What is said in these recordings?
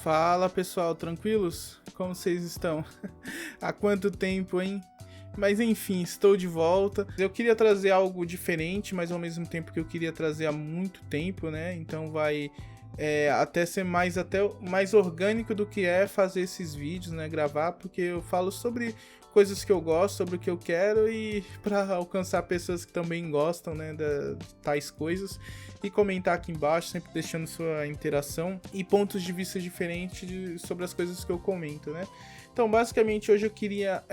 Fala pessoal, tranquilos? Como vocês estão? Há quanto tempo, hein? Mas enfim, estou de volta. Eu queria trazer algo diferente, mas ao mesmo tempo que eu queria trazer há muito tempo, né? Então vai até ser mais orgânico do que é fazer esses vídeos, né? Gravar, porque eu falo sobre coisas que eu gosto, sobre o que eu quero e para alcançar pessoas que também gostam, né, de tais coisas, e comentar aqui embaixo, sempre deixando sua interação e pontos de vista diferentes sobre as coisas que eu comento, né. Então, basicamente, hoje eu queria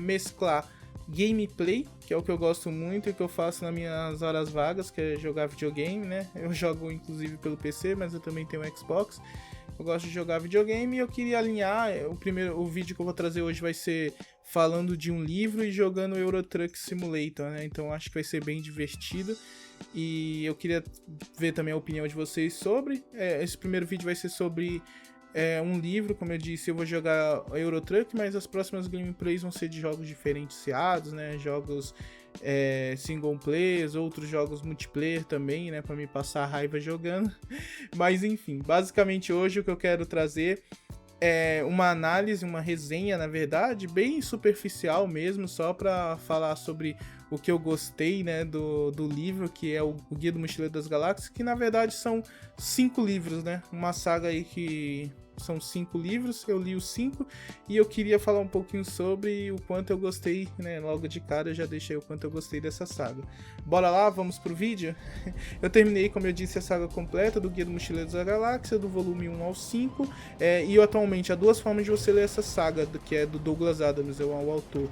mesclar gameplay, que é o que eu gosto muito e que eu faço nas minhas horas vagas, que é jogar videogame, né. Eu jogo inclusive pelo PC, mas eu também tenho um Xbox. Eu gosto de jogar videogame e eu queria alinhar. O vídeo que eu vou trazer hoje vai ser falando de um livro e jogando Euro Truck Simulator, né? Então acho que vai ser bem divertido. E eu queria ver também a opinião de vocês sobre. Esse primeiro vídeo vai ser sobre um livro, como eu disse, eu vou jogar Euro Truck, mas as próximas gameplays vão ser de jogos diferenciados, né? Jogos single players, outros jogos multiplayer também, né, para me passar raiva jogando. Mas enfim, basicamente hoje o que eu quero trazer é uma análise, uma resenha, na verdade, bem superficial mesmo, só para falar sobre o que eu gostei, né, do livro, que é o Guia do Mochileiro das Galáxias, que na verdade são 5 livros, né, uma saga aí que são 5 livros, eu li os 5 e eu queria falar um pouquinho sobre o quanto eu gostei, né? Logo de cara eu já deixei o quanto eu gostei dessa saga. Bora lá, vamos pro vídeo? Eu terminei, como eu disse, a saga completa do Guia do Mochileiro da Galáxia, do volume 1 ao 5, e atualmente há duas formas de você ler essa saga, que é do Douglas Adams, é o autor.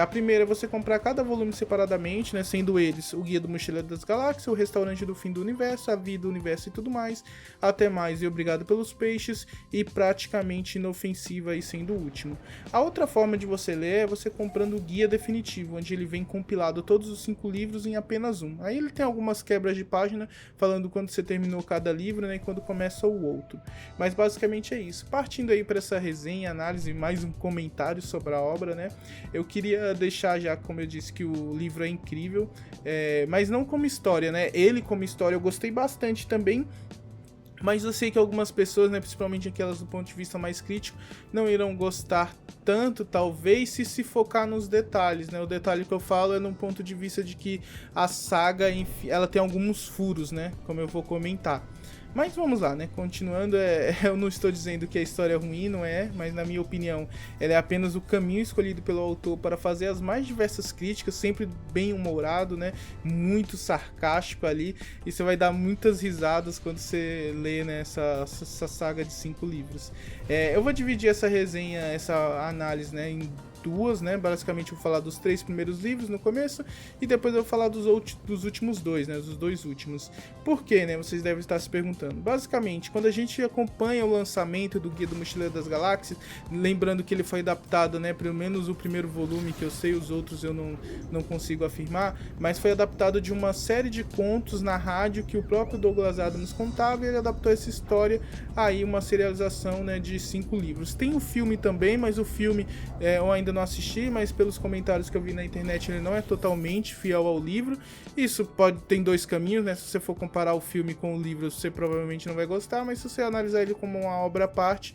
A primeira é você comprar cada volume separadamente, né, sendo eles o Guia do Mochileiro das Galáxias, o Restaurante do Fim do Universo, A Vida, o Universo e tudo mais, Até Mais e Obrigado pelos Peixes e Praticamente Inofensiva aí sendo o último. A outra forma de você ler é você comprando o guia definitivo, onde ele vem compilado todos os 5 livros em apenas um. Aí ele tem algumas quebras de página falando quando você terminou cada livro, né, e quando começa o outro. Mas basicamente é isso. Partindo aí para essa resenha, análise, mais um comentário sobre a obra, né, eu queria deixar já, como eu disse, que o livro é incrível, mas não como história, né? Ele como história eu gostei bastante também, mas eu sei que algumas pessoas, né, principalmente aquelas do ponto de vista mais crítico, não irão gostar tanto, talvez, se focar nos detalhes, né? O detalhe que eu falo é num ponto de vista de que a saga, ela tem alguns furos, né? Como eu vou comentar. Mas vamos lá, né? Continuando, eu não estou dizendo que a história é ruim, não é? Mas na minha opinião, ela é apenas o caminho escolhido pelo autor para fazer as mais diversas críticas, sempre bem humorado, né? Muito sarcástico ali. E você vai dar muitas risadas quando você lê, né, essa saga de 5 livros. Eu vou dividir essa resenha, essa análise, né, em duas, né? Basicamente eu vou falar dos 3 primeiros livros no começo e depois eu vou falar dos últimos 2, né? Dos 2 últimos. Por quê, né? Vocês devem estar se perguntando. Basicamente, quando a gente acompanha o lançamento do Guia do Mochileiro das Galáxias, lembrando que ele foi adaptado, né? Pelo menos o primeiro volume, que eu sei, os outros eu não consigo afirmar, mas foi adaptado de uma série de contos na rádio que o próprio Douglas Adams contava e ele adaptou essa história aí, uma serialização, né, de 5 livros. Tem o filme também, mas o filme eu ainda não assisti, mas pelos comentários que eu vi na internet ele não é totalmente fiel ao livro. Isso tem 2 caminhos, né? Se você for comparar o filme com o livro, você provavelmente não vai gostar, mas se você analisar ele como uma obra à parte,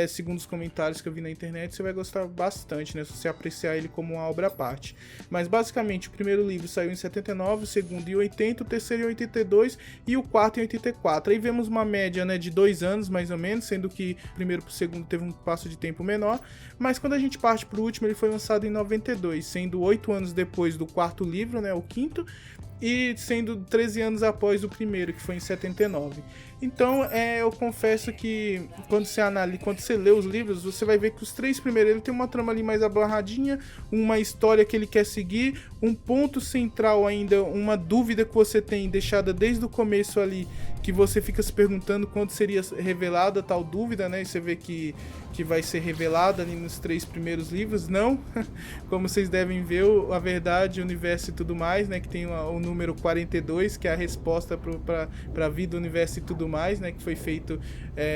segundo os comentários que eu vi na internet, você vai gostar bastante, né? Se você apreciar ele como uma obra à parte. Mas basicamente o primeiro livro saiu em 79, o segundo em 80, o terceiro em 82 e o quarto em 84. Aí vemos uma média, né, de 2 anos mais ou menos, sendo que o primeiro para o segundo teve um passo de tempo menor, mas quando a gente parte para o último, ele foi lançado em 92, sendo 8 anos depois do quarto livro, né, o quinto, e sendo 13 anos após o primeiro, que foi em 79. Então, eu confesso que quando você lê os livros, você vai ver que os 3 primeiros, ele tem uma trama ali mais abarradinha, uma história que ele quer seguir, um ponto central ainda, uma dúvida que você tem deixada desde o começo ali, que você fica se perguntando quando seria revelada tal dúvida, né? E você vê que vai ser revelada ali nos 3 primeiros livros, livros não, como vocês devem ver, a verdade, o universo e tudo mais, né, que tem o número 42, que é a resposta para a vida, o universo e tudo mais, né, que foi feito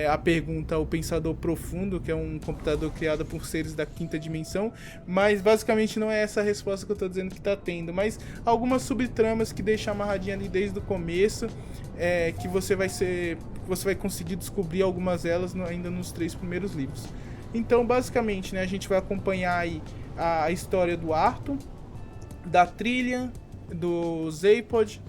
a pergunta ao Pensador Profundo, que é um computador criado por seres da quinta dimensão, mas basicamente não é essa a resposta que eu estou dizendo que está tendo, mas algumas subtramas que deixam amarradinha ali desde o começo, que você vai conseguir descobrir algumas delas ainda nos 3 primeiros livros. Então, basicamente, né, a gente vai acompanhar aí a história do Arthur, da Trillian, do Zaphod,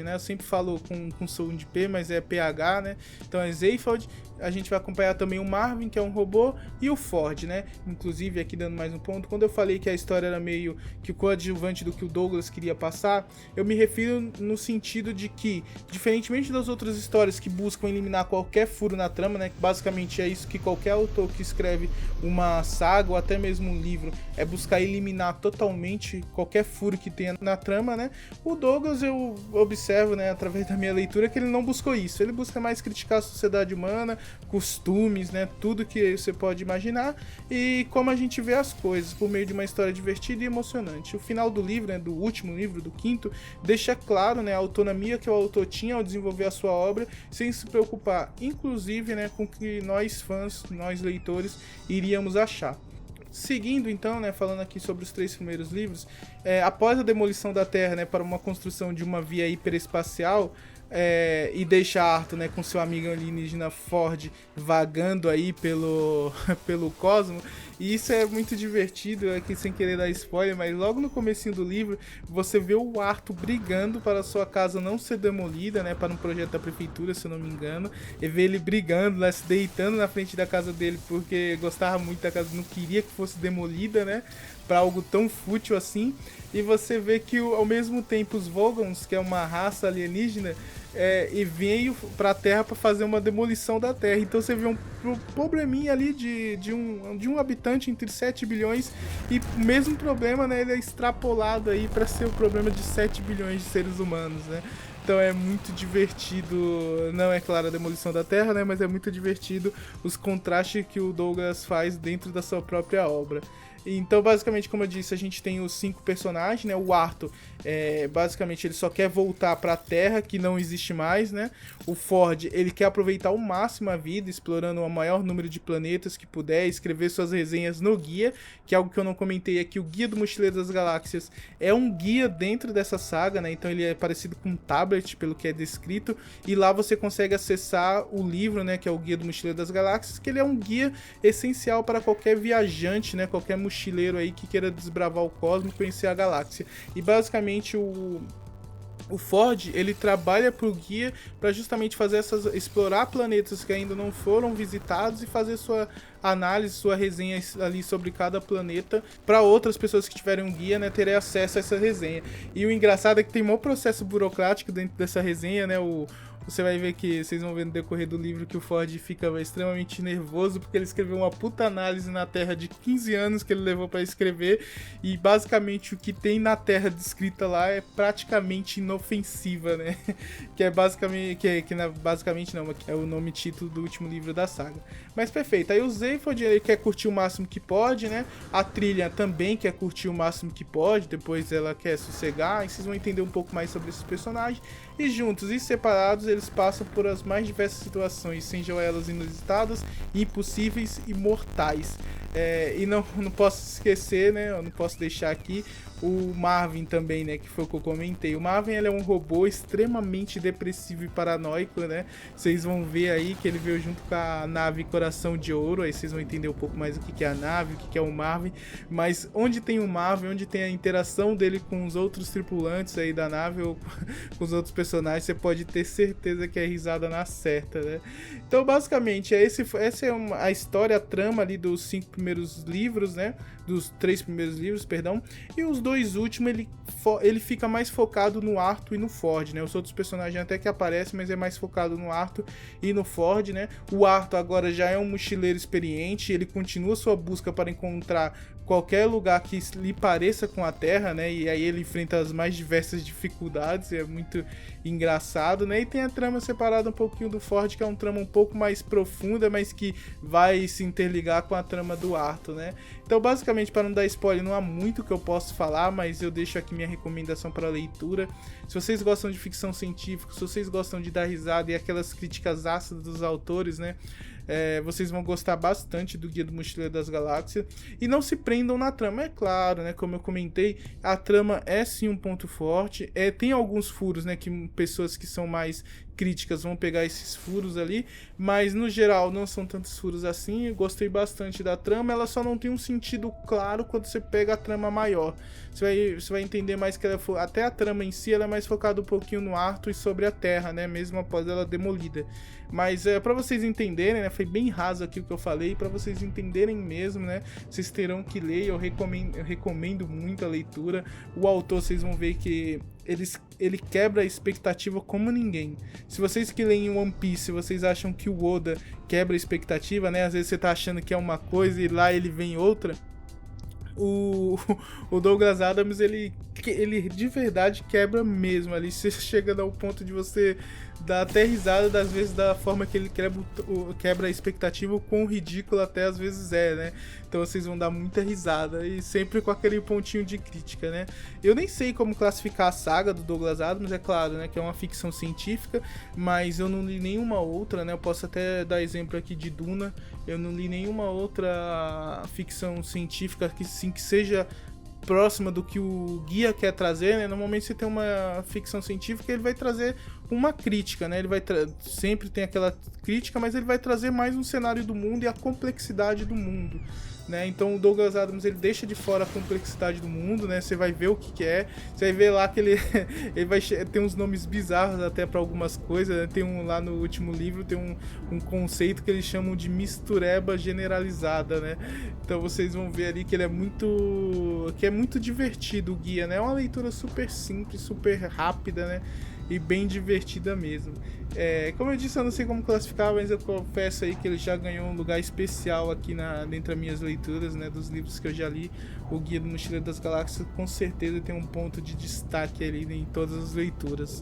né? Eu sempre falo com som de P, mas é PH, né? Então é Zaphod. A gente vai acompanhar também o Marvin, que é um robô, e o Ford, né? Inclusive, aqui dando mais um ponto, quando eu falei que a história era meio que o coadjuvante do que o Douglas queria passar, eu me refiro no sentido de que, diferentemente das outras histórias que buscam eliminar qualquer furo na trama, né? Que basicamente é isso que qualquer autor que escreve uma saga ou até mesmo um livro é buscar eliminar totalmente qualquer furo que tenha na trama, né? O Douglas, eu observo, né, através da minha leitura, que ele não buscou isso. Ele busca mais criticar a sociedade humana, costumes, né, tudo que você pode imaginar, e como a gente vê as coisas por meio de uma história divertida e emocionante. O final do livro, né, do último livro, do quinto, deixa claro, né, a autonomia que o autor tinha ao desenvolver a sua obra, sem se preocupar, inclusive, né, com o que nós fãs, nós leitores, iríamos achar. Seguindo então, né, falando aqui sobre os 3 primeiros livros, após a demolição da Terra, né, para uma construção de uma via hiperespacial, e deixa Arthur, né, com seu amigo alienígena Ford vagando aí pelo cosmo, e isso é muito divertido, aqui sem querer dar spoiler, mas logo no comecinho do livro você vê o Arthur brigando para sua casa não ser demolida, né, para um projeto da prefeitura, se eu não me engano, e vê ele brigando, né, se deitando na frente da casa dele porque gostava muito da casa, não queria que fosse demolida, né, para algo tão fútil assim. E você vê que ao mesmo tempo os Vogons, que é uma raça alienígena, e veio para a Terra para fazer uma demolição da Terra. Então você vê um probleminha ali de um habitante entre 7 bilhões, e o mesmo problema, né, ele é extrapolado aí para ser o problema de 7 bilhões de seres humanos, né? Então é muito divertido, não é claro a demolição da Terra, né, mas é muito divertido os contrastes que o Douglas faz dentro da sua própria obra. Então, basicamente, como eu disse, a gente tem os 5 personagens, né? O Arthur, basicamente, ele só quer voltar para a Terra, que não existe mais, né? O Ford, ele quer aproveitar ao máximo a vida, explorando o maior número de planetas que puder, escrever suas resenhas no guia, que é algo que eu não comentei aqui. O Guia do Mochileiro das Galáxias é um guia dentro dessa saga, né? Então ele é parecido com um tablet, pelo que é descrito, e lá você consegue acessar o livro, né? Que é o Guia do Mochileiro das Galáxias, que ele é um guia essencial para qualquer viajante, né? Qualquer mochileiro aí que queira desbravar o cosmos, conhecer a galáxia. E basicamente o Ford, ele trabalha pro guia para justamente fazer explorar planetas que ainda não foram visitados e fazer sua análise, sua resenha ali sobre cada planeta, para outras pessoas que tiverem um guia, né, terem acesso a essa resenha. E o engraçado é que tem um processo burocrático dentro dessa resenha, né? Você vai ver que, vocês vão ver no decorrer do livro, que o Ford fica extremamente nervoso porque ele escreveu uma puta análise na Terra de 15 anos que ele levou para escrever, e basicamente o que tem na Terra descrita lá é praticamente inofensiva, né? Que é basicamente, basicamente não, que é o nome título do último livro da saga. Mas perfeito, aí o Zaphod, ele quer curtir o máximo que pode, né? A Trillian também quer curtir o máximo que pode, depois ela quer sossegar, e vocês vão entender um pouco mais sobre esses personagens. E juntos e separados, eles passam por as mais diversas situações, sejam elas inusitadas, impossíveis e mortais. E não posso esquecer, né? Eu não posso deixar aqui o Marvin também, né? Que foi o que eu comentei. O Marvin, ele é um robô extremamente depressivo e paranoico, né? Vocês vão ver aí que ele veio junto com a nave Coração de Ouro. Aí vocês vão entender um pouco mais o que é a nave, o que é o Marvin. Mas onde tem o Marvin, onde tem a interação dele com os outros tripulantes aí da nave ou com os outros personagens, você pode ter certeza que é risada na certa, né? Então, basicamente, essa é a história, a trama ali dos 5 primeiros livros, né? Dos 3 primeiros livros, perdão. E os 2 últimos, ele fica mais focado no Arthur e no Ford, né? Os outros personagens até que aparecem, mas é mais focado no Arthur e no Ford, né? O Arthur agora já é um mochileiro experiente, ele continua sua busca para encontrar qualquer lugar que lhe pareça com a Terra, né? E aí ele enfrenta as mais diversas dificuldades, é muito engraçado, né? E tem a trama separada um pouquinho do Ford, que é uma trama um pouco mais profunda, mas que vai se interligar com a trama do Arthur, né? Então, basicamente, para não dar spoiler, não há muito que eu posso falar, mas eu deixo aqui minha recomendação para leitura. Se vocês gostam de ficção científica, se vocês gostam de dar risada e aquelas críticas ácidas dos autores, né? Vocês vão gostar bastante do Guia do Mochileiro das Galáxias. E não se prendam na trama, é claro, né? Como eu comentei, a trama é sim um ponto forte. Tem alguns furos, né? Que pessoas que são mais críticas vão pegar esses furos ali, mas no geral não são tantos furos assim. Eu gostei bastante da trama, ela só não tem um sentido claro quando você pega a trama maior. Você vai entender mais que ela até a trama em si ela é mais focada um pouquinho no Arthur e sobre a Terra, né? Mesmo após ela demolida. Mas para vocês entenderem, né? Foi bem raso aqui o que eu falei, para vocês entenderem mesmo, né? Vocês terão que ler, eu recomendo muito a leitura. O autor, vocês vão ver que ele quebra a expectativa como ninguém. Se vocês que leem One Piece, vocês acham que o Oda quebra a expectativa, né? Às vezes você tá achando que é uma coisa e lá ele vem outra. O Douglas Adams, ele de verdade quebra mesmo ali. Você chega ao ponto de você dar até risada das vezes da forma que ele quebra a expectativa, o quão ridículo até às vezes é, né? Então vocês vão dar muita risada e sempre com aquele pontinho de crítica, né? Eu nem sei como classificar a saga do Douglas Adams, é claro, né? Que é uma ficção científica, mas eu não li nenhuma outra, né? Eu posso até dar exemplo aqui de Duna. Eu não li nenhuma outra ficção científica que seja próxima do que o guia quer trazer, né? Normalmente você tem uma ficção científica, ele vai trazer uma crítica, né? Ele vai sempre tem aquela crítica, mas ele vai trazer mais um cenário do mundo e a complexidade do mundo, né? Então o Douglas Adams, ele deixa de fora a complexidade do mundo, né? Você vai ver o que é, você vai ver lá que ele vai ter uns nomes bizarros até para algumas coisas, né? Tem lá no último livro, tem um conceito que eles chamam de mistureba generalizada, né? Então vocês vão ver ali que ele é muito divertido o guia, né? É uma leitura super simples, super rápida, né? E bem divertida mesmo. Como eu disse, eu não sei como classificar, mas eu confesso aí que ele já ganhou um lugar especial aqui dentre as minhas leituras, né, dos livros que eu já li. O Guia do Mochileiro das Galáxias com certeza tem um ponto de destaque ali em todas as leituras.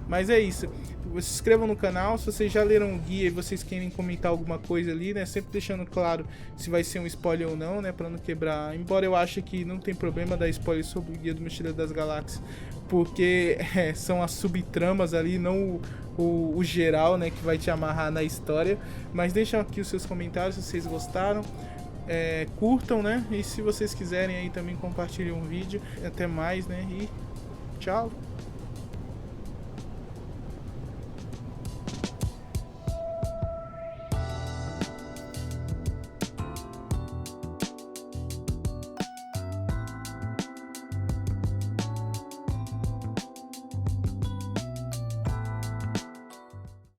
Mas é isso, se inscrevam no canal, se vocês já leram o guia e vocês querem comentar alguma coisa ali, né, sempre deixando claro se vai ser um spoiler ou não, né, pra não quebrar, embora eu ache que não tem problema dar spoiler sobre o Guia do Mochileiro das Galáxias, porque são as subtramas ali, não o geral, né, que vai te amarrar na história. Mas deixam aqui os seus comentários se vocês gostaram, curtam, né, e se vocês quiserem aí também compartilhem um vídeo. Até mais, né, e tchau!